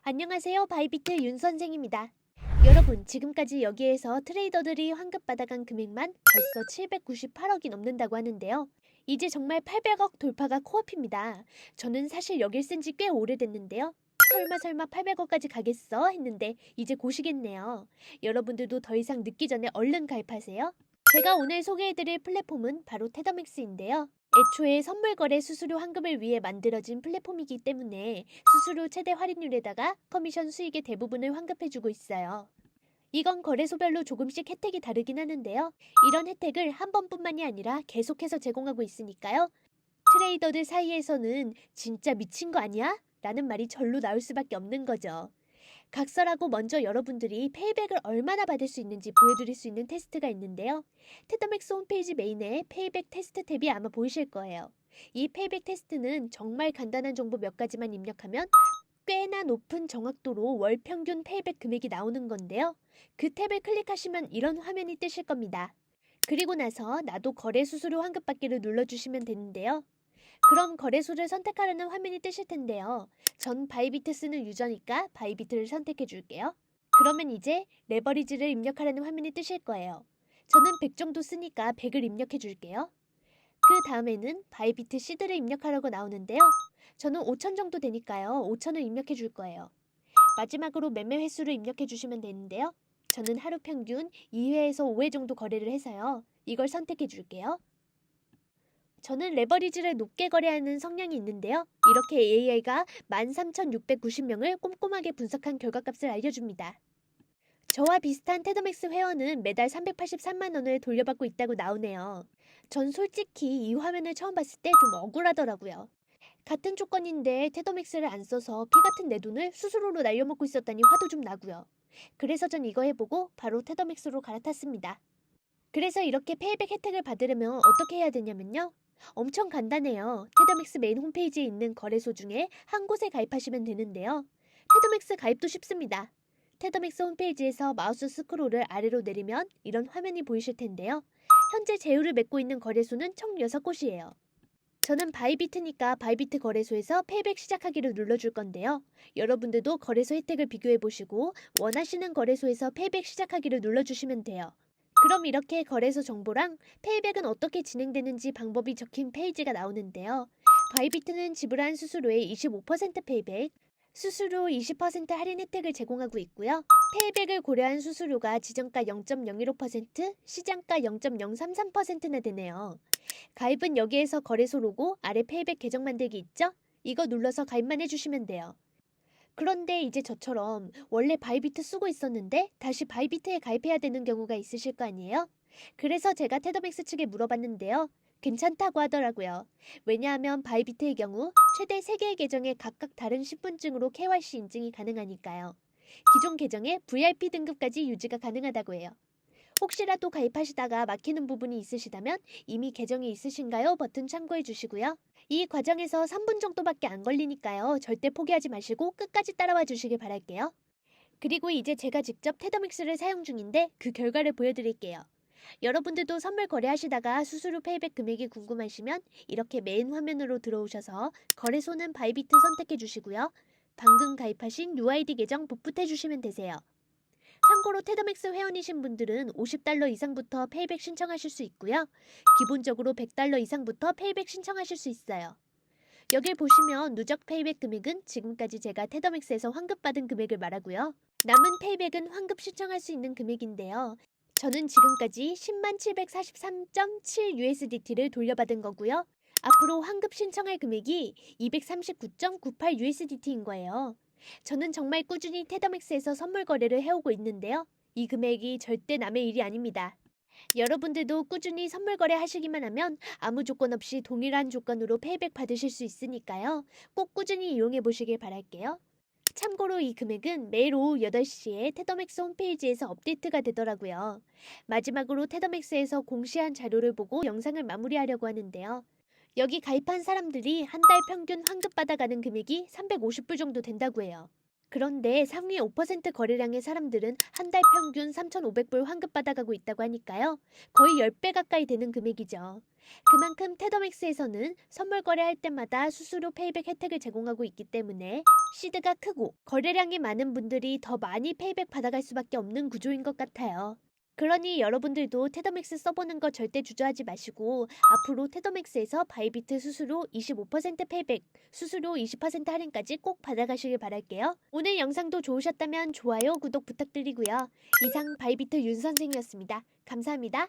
안녕하세요. 바이비트 윤 선생입니다. 여러분, 지금까지 여기에서 트레이더들이 환급받아간 금액만 벌써 798억이 넘는다고 하는데요. 이제 정말 800억 돌파가 코앞입니다. 저는 사실 여길 쓴 지 꽤 오래됐는데요. 설마 800억까지 가겠어? 했는데 이제 고시겠네요. 여러분들도 더 이상 늦기 전에 얼른 가입하세요. 제가 오늘 소개해드릴 플랫폼은 바로 테더맥스인데요. 애초에 선물 거래 수수료 환급을 위해 만들어진 플랫폼이기 때문에 수수료 최대 할인율에다가 커미션 수익의 대부분을 환급해주고 있어요. 이건 거래소별로 조금씩 혜택이 다르긴 하는데요. 이런 혜택을 한 번뿐만이 아니라 계속해서 제공하고 있으니까요. 트레이더들 사이에서는 진짜 미친 거 아니야? 라는 말이 절로 나올 수밖에 없는 거죠. 각설하고 먼저 여러분들이 페이백을 얼마나 받을 수 있는지 보여드릴 수 있는 테스트가 있는데요. 테더맥스 홈페이지 메인에 페이백 테스트 탭이 아마 보이실 거예요. 이 페이백 테스트는 정말 간단한 정보 몇 가지만 입력하면 꽤나 높은 정확도로 월 평균 페이백 금액이 나오는 건데요. 그 탭을 클릭하시면 이런 화면이 뜨실 겁니다. 그리고 나서 나도 거래 수수료 환급받기를 눌러주시면 되는데요. 그럼 거래소를 선택하라는 화면이 뜨실 텐데요. 전 바이비트 쓰는 유저니까 바이비트를 선택해 줄게요. 그러면 이제 레버리지를 입력하라는 화면이 뜨실 거예요. 저는 100 정도 쓰니까 100을 입력해 줄게요. 그 다음에는 바이비트 시드를 입력하라고 나오는데요. 저는 5천 정도 되니까요. 5천을 입력해 줄 거예요. 마지막으로 매매 횟수를 입력해 주시면 되는데요. 저는 하루 평균 2회에서 5회 정도 거래를 해서요. 이걸 선택해 줄게요. 저는 레버리지를 높게 거래하는 성향이 있는데요. 이렇게 AI가 13,690명을 꼼꼼하게 분석한 결과값을 알려줍니다. 저와 비슷한 테더맥스 회원은 매달 383만 원을 돌려받고 있다고 나오네요. 전 솔직히 이 화면을 처음 봤을 때 좀 억울하더라고요. 같은 조건인데 테더맥스를 안 써서 피 같은 내 돈을 수수료로 날려먹고 있었다니 화도 좀 나고요. 그래서 전 이거 해보고 바로 테더맥스로 갈아탔습니다. 그래서 이렇게 페이백 혜택을 받으려면 어떻게 해야 되냐면요. 엄청 간단해요. 테더맥스 메인 홈페이지에 있는 거래소 중에 한 곳에 가입하시면 되는데요. 테더맥스 가입도 쉽습니다. 테더맥스 홈페이지에서 마우스 스크롤을 아래로 내리면 이런 화면이 보이실 텐데요. 현재 제휴를 맺고 있는 거래소는 총 6곳이에요. 저는 바이비트니까 바이비트 거래소에서 페이백 시작하기를 눌러줄 건데요. 여러분들도 거래소 혜택을 비교해보시고 원하시는 거래소에서 페이백 시작하기를 눌러주시면 돼요. 그럼 이렇게 거래소 정보랑 페이백은 어떻게 진행되는지 방법이 적힌 페이지가 나오는데요. 바이비트는 지불한 수수료의 25% 페이백, 수수료 20% 할인 혜택을 제공하고 있고요. 페이백을 고려한 수수료가 지정가 0.015%, 시장가 0.033%나 되네요. 가입은 여기에서 거래소 로고 아래 페이백 계정 만들기 있죠? 이거 눌러서 가입만 해주시면 돼요. 그런데 이제 저처럼 원래 바이비트 쓰고 있었는데 다시 바이비트에 가입해야 되는 경우가 있으실 거 아니에요? 그래서 제가 테더맥스 측에 물어봤는데요. 괜찮다고 하더라고요. 왜냐하면 바이비트의 경우 최대 3개의 계정에 각각 다른 신분증으로 KYC 인증이 가능하니까요. 기존 계정에 VIP 등급까지 유지가 가능하다고 해요. 혹시라도 가입하시다가 막히는 부분이 있으시다면 이미 계정이 있으신가요? 버튼 참고해 주시고요. 이 과정에서 3분 정도밖에 안 걸리니까요. 절대 포기하지 마시고 끝까지 따라와 주시길 바랄게요. 그리고 이제 제가 직접 테더믹스를 사용 중인데 그 결과를 보여드릴게요. 여러분들도 선물 거래하시다가 수수료 페이백 금액이 궁금하시면 이렇게 메인 화면으로 들어오셔서 거래소는 바이비트 선택해 주시고요. 방금 가입하신 UID 계정 복붙해 주시면 되세요. 참고로 테더맥스 회원이신 분들은 50달러 이상부터 페이백 신청하실 수 있고요. 기본적으로 100달러 이상부터 페이백 신청하실 수 있어요. 여길 보시면 누적 페이백 금액은 지금까지 제가 테더맥스에서 환급받은 금액을 말하고요. 남은 페이백은 환급 신청할 수 있는 금액인데요. 저는 지금까지 10만 743.7 USDT를 돌려받은 거고요. 앞으로 환급 신청할 금액이 239.98 USDT인 거예요. 저는 정말 꾸준히 테더맥스에서 선물 거래를 해오고 있는데요. 이 금액이 절대 남의 일이 아닙니다. 여러분들도 꾸준히 선물 거래 하시기만 하면 아무 조건 없이 동일한 조건으로 페이백 받으실 수 있으니까요. 꼭 꾸준히 이용해 보시길 바랄게요. 참고로 이 금액은 매일 오후 8시에 테더맥스 홈페이지에서 업데이트가 되더라고요. 마지막으로 테더맥스에서 공시한 자료를 보고 영상을 마무리하려고 하는데요. 여기 가입한 사람들이 한 달 평균 환급받아가는 금액이 350불 정도 된다고 해요. 그런데 상위 5% 거래량의 사람들은 한 달 평균 3,500불 환급받아가고 있다고 하니까요. 거의 10배 가까이 되는 금액이죠. 그만큼 테더맥스에서는 선물 거래할 때마다 수수료 페이백 혜택을 제공하고 있기 때문에 시드가 크고 거래량이 많은 분들이 더 많이 페이백 받아갈 수밖에 없는 구조인 것 같아요. 그러니 여러분들도 테더맥스 써보는 거 절대 주저하지 마시고 앞으로 테더맥스에서 바이비트 수수료 25% 페이백, 수수료 20% 할인까지 꼭 받아가시길 바랄게요. 오늘 영상도 좋으셨다면 좋아요, 구독 부탁드리고요. 이상 바이비트 윤 선생이었습니다. 감사합니다.